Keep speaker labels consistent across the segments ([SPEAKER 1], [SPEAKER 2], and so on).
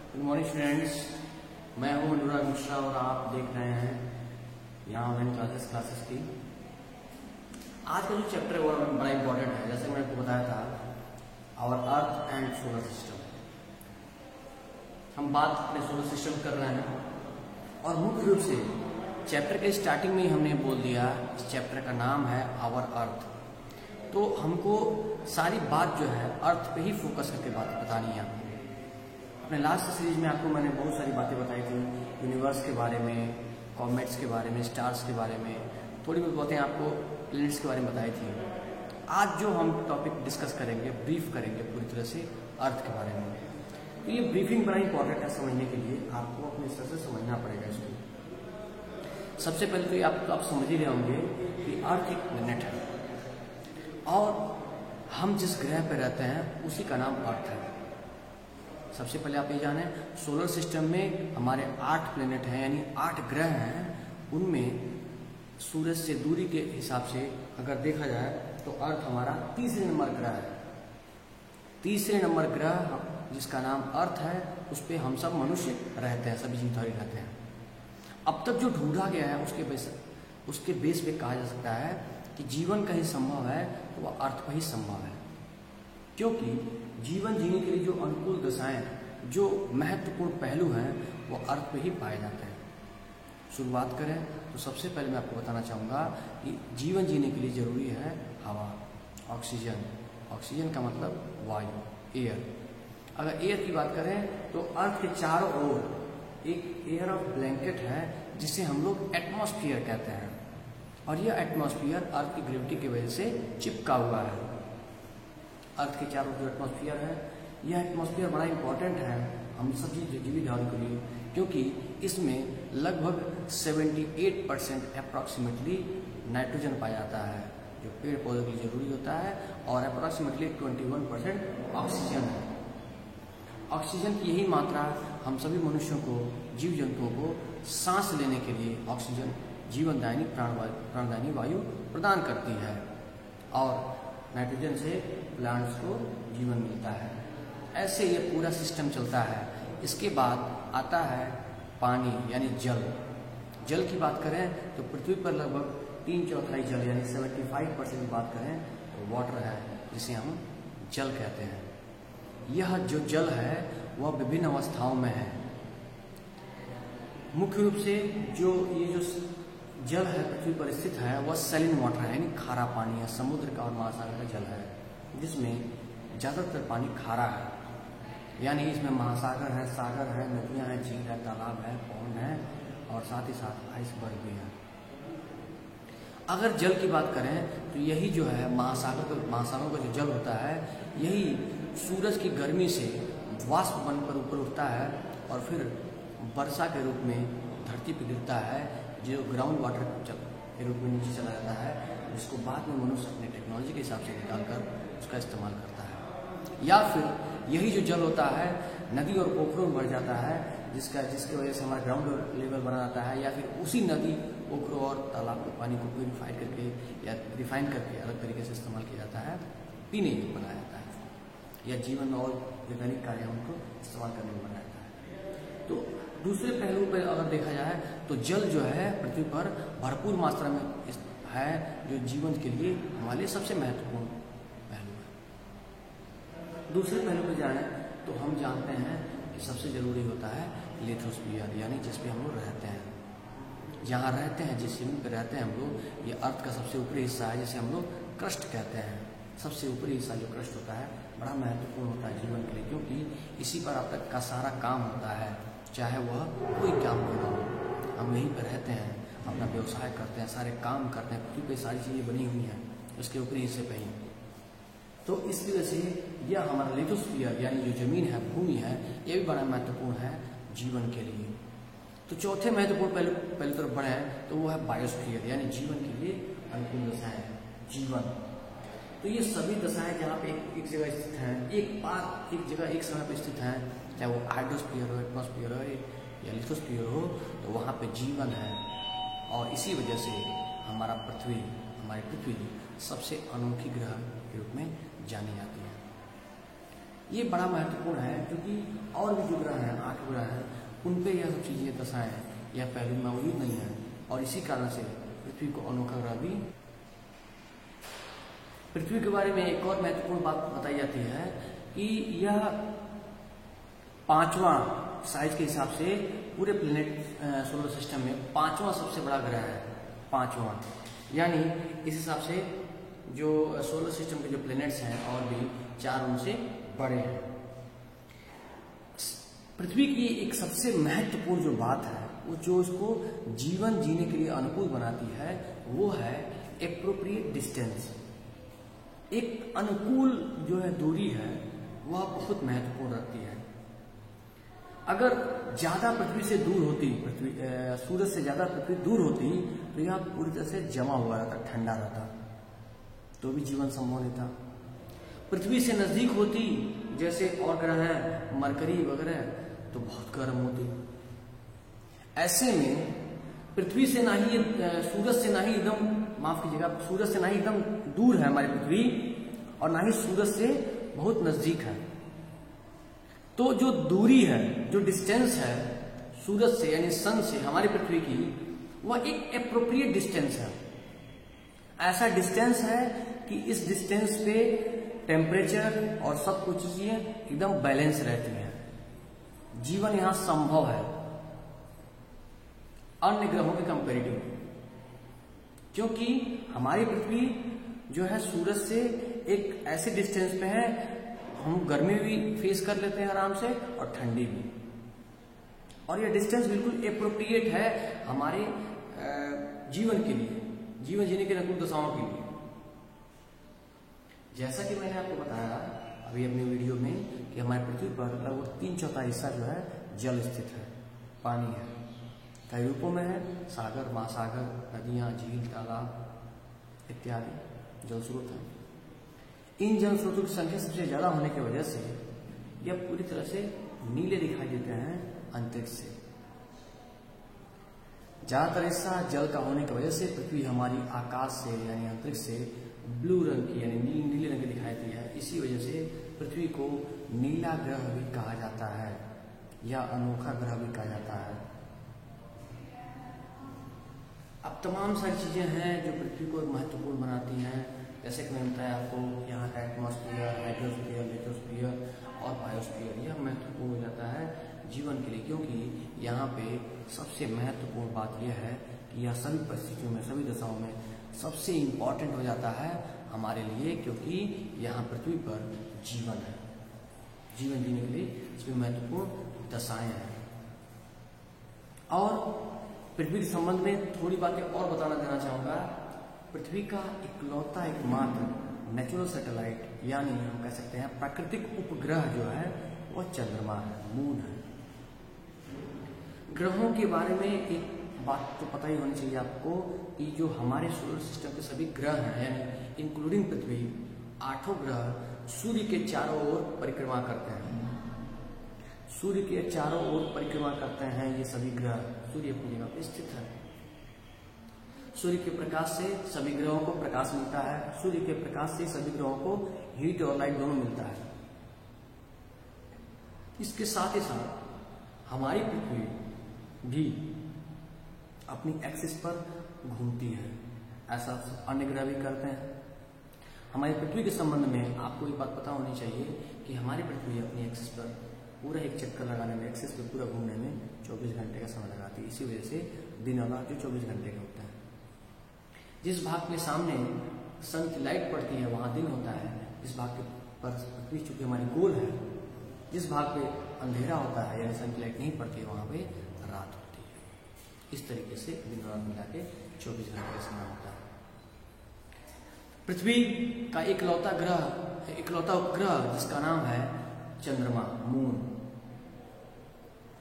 [SPEAKER 1] Good morning students, मैं हूं अनुराग मिश्रा और आप देख रहे हैं यहाँ ऑनलाइन क्लासेस की। आज का जो चैप्टर है वो बड़ा इंपॉर्टेंट है। जैसे मैंने आपको बताया था our earth and solar system. हम बात अपने सोलर सिस्टम कर रहे हैं और मुख्य रूप से चैप्टर के स्टार्टिंग में ही हमने बोल दिया इस चैप्टर का नाम है आवर अर्थ। तो हमको सारी बात जो है अर्थ पे ही फोकस करके बात बतानी है। अपने लास्ट सीरीज में आपको मैंने बहुत सारी बातें बताई थी, यूनिवर्स के बारे में, कॉमेट्स के बारे में, स्टार्स के बारे में, थोड़ी बहुत बातें आपको प्लैनेट्स के बारे में बताई थी। आज जो हम टॉपिक डिस्कस करेंगे, ब्रीफ करेंगे पूरी तरह से अर्थ के बारे में। तो ये ब्रीफिंग बड़ा इंपॉर्टेंट है समझने के लिए, आपको अपने स्तर से समझना पड़ेगा इसको। सबसे पहले तो आप समझ ही रहे होंगे कि अर्थ एक प्लैनेट है और हम जिस ग्रह पर रहते हैं उसी का नाम अर्थ है। सबसे पहले आप ये जाने सोलर सिस्टम में हमारे 8 प्लैनेट हैं, यानी 8 ग्रह हैं। उनमें सूरज से दूरी के हिसाब से अगर देखा जाए तो अर्थ हमारा तीसरे नंबर ग्रह है। तीसरे नंबर ग्रह जिसका नाम अर्थ है उस पर हम सब मनुष्य रहते हैं, सभी जीवधारी रहते हैं। अब तक जो ढूंढा गया है उसके बेस पे कहा जा सकता है कि जीवन कहीं संभव है तो वह अर्थ पर ही संभव है, क्योंकि जीवन जीने के लिए जो अनुकूल दशाएं, जो महत्वपूर्ण पहलू हैं वो अर्थ पे ही पाए जाते हैं। शुरुआत करें तो सबसे पहले मैं आपको बताना चाहूँगा कि जीवन जीने के लिए जरूरी है हवा, ऑक्सीजन। ऑक्सीजन का मतलब वायु, एयर। अगर एयर की बात करें तो अर्थ के चारों ओर एक एयर ऑफ ब्लैंकेट है जिसे हम लोग एटमॉस्फेयर कहते हैं, और यह एटमॉस्फेयर अर्थ की ग्रेविटी की वजह से चिपका हुआ है। अर्थ के चारों जो एटमॉस्फेयर है, यह एटमॉस्फेयर बड़ा इंपॉर्टेंट है हम सभी जीविधारियों के लिए, क्योंकि इसमें लगभग 78% अप्रॉक्सीमेटली नाइट्रोजन पाया जाता है जो पेड़ पौधों के लिए जरूरी होता है, और अप्रॉक्सीमेटली 21% ऑक्सीजन है। ऑक्सीजन की यही मात्रा हम सभी मनुष्यों को, जीव जंतुओं को सांस लेने के लिए ऑक्सीजन जीवनदायिनी प्राणदायिनी वायु प्रदान करती है, और नाइट्रोजन से प्लांट्स को जीवन मिलता है। ऐसे ये पूरा सिस्टम चलता है। इसके बाद आता है पानी यानी जल। जल की बात करें तो पृथ्वी पर लगभग 3/4 जल यानी 75% की बात करें तो वाटर है, जिसे हम जल कहते हैं। यह जो जल है वह विभिन्न अवस्थाओं में है। मुख्य रूप से जो जल है पृथ्वी पर स्थित है वह सैलिन वाटर है, यानी खारा पानी है। समुद्र का और महासागर का जल है जिसमें ज्यादातर पानी खारा है, यानी इसमें महासागर है, सागर है, नदियां हैं, झील है, तालाब है, पौंड है, और साथ ही साथ आइसबर्ग भी है। अगर जल की बात करें तो यही जो है महासागरों का जो जल होता है, यही सूरज की गर्मी से वाष्प बनकर ऊपर उठता है और फिर वर्षा के रूप में धरती पर गिरता है, जो ग्राउंड वाटर के रूप में नीचे चला जाता है, जिसको बाद में मनुष्य अपने टेक्नोलॉजी के हिसाब से निकालकर उसका इस्तेमाल करता है। या फिर यही जो जल होता है नदी और पोखरों में भर जाता है, जिसके वजह से हमारा ग्राउंड लेवल बना जाता है, या फिर उसी नदी, पोखरों और तालाब के पानी को प्यूरिफाइड करके या रिफाइन करके अलग तरीके से इस्तेमाल किया जाता है, पीने के लिए बनाया जाता है, या जीवन और वैज्ञानिक कार्यों को इस्तेमाल करने में बनाया जाता है। तो दूसरे पहलू पर अगर देखा जाए तो जल जो है पृथ्वी पर भरपूर मात्रा में है, जो जीवन के लिए हमारे लिए सबसे महत्वपूर्ण पहलू है। दूसरे पहलू पर जाए तो हम जानते हैं कि सबसे जरूरी होता है लिथोस्फीयर, यानी जिस पे हम लोग रहते हैं, जहाँ रहते हैं, जिस जमीन पर रहते हैं हम लोग। ये अर्थ का सबसे ऊपरी हिस्सा है जिसे हम लोग क्रस्ट कहते हैं। सबसे ऊपरी हिस्सा जो क्रस्ट होता है बड़ा महत्वपूर्ण होता है जीवन के लिए, क्योंकि इसी पर अब तक का सारा काम होता है, चाहे वह कोई काम क्यों ना हो। हम यहीं पर रहते हैं, अपना व्यवसाय करते हैं, सारे काम करते हैं, पृथ्वी पे सारी चीज़ें बनी हुई हैं उसके ऊपरी हिस्से पे ही। तो इस वजह से यह हमारा लिथोस्फीयर यानी जो जमीन है, भूमि है, ये भी बड़ा महत्वपूर्ण है जीवन के लिए। तो चौथे महत्वपूर्ण पहले तरफ बढ़े तो वो है बायोस्फीयर, यानी जीवन के लिए अनुकूल दशाएं, जीवन। तो ये सभी दशाएं जहाँ पे एक जगह स्थित हैं, एक जगह एक समय पर स्थित हैं, चाहे वो हाइड्रोस्फीयर हो, एटमॉस्फेयर हो या लिथोस्फीयर हो, तो वहाँ पे जीवन है। और इसी वजह से हमारी पृथ्वी सबसे अनोखी ग्रह के रूप में जानी जाती है। ये बड़ा महत्वपूर्ण है क्योंकि और भी जो ग्रह हैं, 8 ग्रह हैं, उन पे यह सब चीजें दशाएं या पहलू मौजूद नहीं है, और इसी कारण से पृथ्वी को अनोखा ग्रह भी। पृथ्वी के बारे में एक और महत्वपूर्ण बात बताई जाती है कि यह 5वां साइज के हिसाब से पूरे प्लेनेट सोलर सिस्टम में 5वां सबसे बड़ा ग्रह है, 5वां। यानी इस हिसाब से जो सोलर सिस्टम के जो प्लेनेट्स हैं और भी 4 उनसे बड़े हैं। पृथ्वी की एक सबसे महत्वपूर्ण जो बात है, वो जो उसको जीवन जीने के लिए अनुकूल बनाती है, वो है एप्रोप्रिएट डिस्टेंस। एक अनुकूल जो है दूरी है, वह बहुत महत्वपूर्ण रखती है। अगर ज्यादा पृथ्वी से दूर होती, सूरज से ज्यादा पृथ्वी दूर होती, तो यह पूरी तरह से जमा हुआ रहता, ठंडा रहता, तो भी जीवन संभव नहीं था। पृथ्वी से नजदीक होती, जैसे और ग्रह हैं, मरकरी वगैरह, तो बहुत गर्म होती। ऐसे में पृथ्वी से ना ही, सूरज से ना ही एकदम, माफ कीजिएगा, सूरज से ना ही एकदम दूर है हमारी पृथ्वी, और ना ही सूरज से बहुत नजदीक है। तो जो दूरी है, जो डिस्टेंस है सूरज से यानी सन से हमारी पृथ्वी की, वह एक एप्रोप्रिएट डिस्टेंस है। ऐसा डिस्टेंस है कि इस डिस्टेंस पे टेम्परेचर और सब कुछ चीजें एकदम बैलेंस रहती हैं। जीवन यहां संभव है अन्य ग्रहों के कंपेरेटिव, क्योंकि हमारी पृथ्वी जो है सूरज से एक ऐसे डिस्टेंस पे है, हम गर्मी भी फेस कर लेते हैं आराम से और ठंडी भी, और यह डिस्टेंस बिल्कुल एप्रोप्रिएट है हमारे जीवन के लिए, जीवन जीने के अनुकूल दशाओं के लिए। जैसा कि मैंने आपको बताया अभी अपनी वीडियो में कि हमारी पृथ्वी पर लगभग 3/4 हिस्सा जो है जल स्थित है, पानी है। कई रूपों में है, सागर, महासागर, नदियां, झील, तालाब इत्यादि जल स्रोत हैं। इन जल स्रोतों की संख्या सबसे ज्यादा होने की वजह से यह पूरी तरह से नीले दिखाई देते हैं अंतरिक्ष से। ज्यादातर हिस्सा जल का होने की वजह से पृथ्वी हमारी आकाश से यानी अंतरिक्ष से ब्लू रंग की यानी नीले रंग की दिखाई देती है। इसी वजह से पृथ्वी को नीला ग्रह भी कहा जाता है या अनोखा ग्रह भी कहा जाता है। अब तमाम सारी चीजें हैं जो पृथ्वी को महत्वपूर्ण बनाती हैं, जैसे कि मैंने बताया आपको, यहाँ का एटमॉस्फेयर, हाइड्रोस्फीयर, लिथोस्फीयर और बायोस्फीयर, यह महत्वपूर्ण हो जाता है जीवन के लिए, क्योंकि यहाँ पे सबसे महत्वपूर्ण बात यह है कि यह सभी परिस्थितियों में, सभी दशाओं में सबसे इम्पॉर्टेंट हो जाता है हमारे लिए, क्योंकि यहाँ पृथ्वी पर जीवन है, जीवन जीने के लिए इसमें महत्वपूर्ण दशाएं हैं। और पृथ्वी के संबंध में थोड़ी बातें और बताना देना चाहूंगा। पृथ्वी का इकलौता एकमात्र नेचुरल सैटेलाइट यानी हम कह सकते हैं प्राकृतिक उपग्रह जो है वह चंद्रमा है, मून है। ग्रहों के बारे में एक बात तो पता ही होनी चाहिए आपको कि जो हमारे सोलर सिस्टम के सभी ग्रह हैं यानी इंक्लूडिंग पृथ्वी, 8 ग्रह सूर्य के चारों ओर परिक्रमा करते हैं। सूर्य के चारों ओर परिक्रमा करते हैं ये सभी ग्रह, सूर्य अपनी जगह पर स्थित है। सूर्य के प्रकाश से सभी ग्रहों को प्रकाश मिलता है, सूर्य के प्रकाश से सभी ग्रहों को हीट और लाइट दोनों मिलता है। इसके साथ ही साथ हमारी पृथ्वी भी अपनी एक्सिस पर घूमती है, ऐसा अन्य ग्रह भी करते हैं। हमारी पृथ्वी के संबंध में आपको एक बात पता होनी चाहिए कि हमारी पृथ्वी अपनी एक्सिस पर पूरा एक चक्कर लगाने में, एक्सिस पे पूरा घूमने में 24 घंटे का समय लगाती है। इसी वजह से दिन और रात जो 24 घंटे के होता है। जिस भाग के सामने सन की लाइट पड़ती है वहां दिन होता है, जिस भाग के पर पृथ्वी चूंकि हमारी गोल है, जिस भाग पे अंधेरा होता है यानी सन की लाइट नहीं पड़ती है वहां पे रात होती है। इस तरीके से दिन और रात मिला के 24 घंटे का समय होता है। पृथ्वी का इकलौता उपग्रह जिसका नाम है चंद्रमा, मून।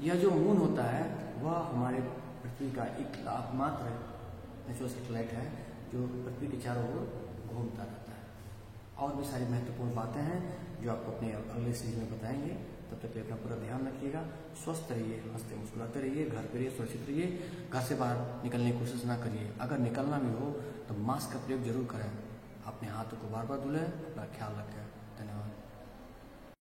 [SPEAKER 1] यह जो मून होता है वह हमारे पृथ्वी का एकमात्र नेचुरल सैटेलाइट है जो पृथ्वी के चारों ओर घूमता रहता है। और भी सारी महत्वपूर्ण बातें हैं जो आपको अपने अगले सीरीज में बताएंगे। तब तक अपना पूरा ध्यान रखिएगा, स्वस्थ रहिए, हंसते मुस्कुराते रहिए, घर पे रहिए, सुरक्षित रहिए, घर से बाहर निकलने की कोशिश ना करिए। अगर निकलना भी हो तो मास्क का प्रयोग जरूर करें, अपने हाथों को बार बार धुलें, अपना ख्याल रखें। धन्यवाद।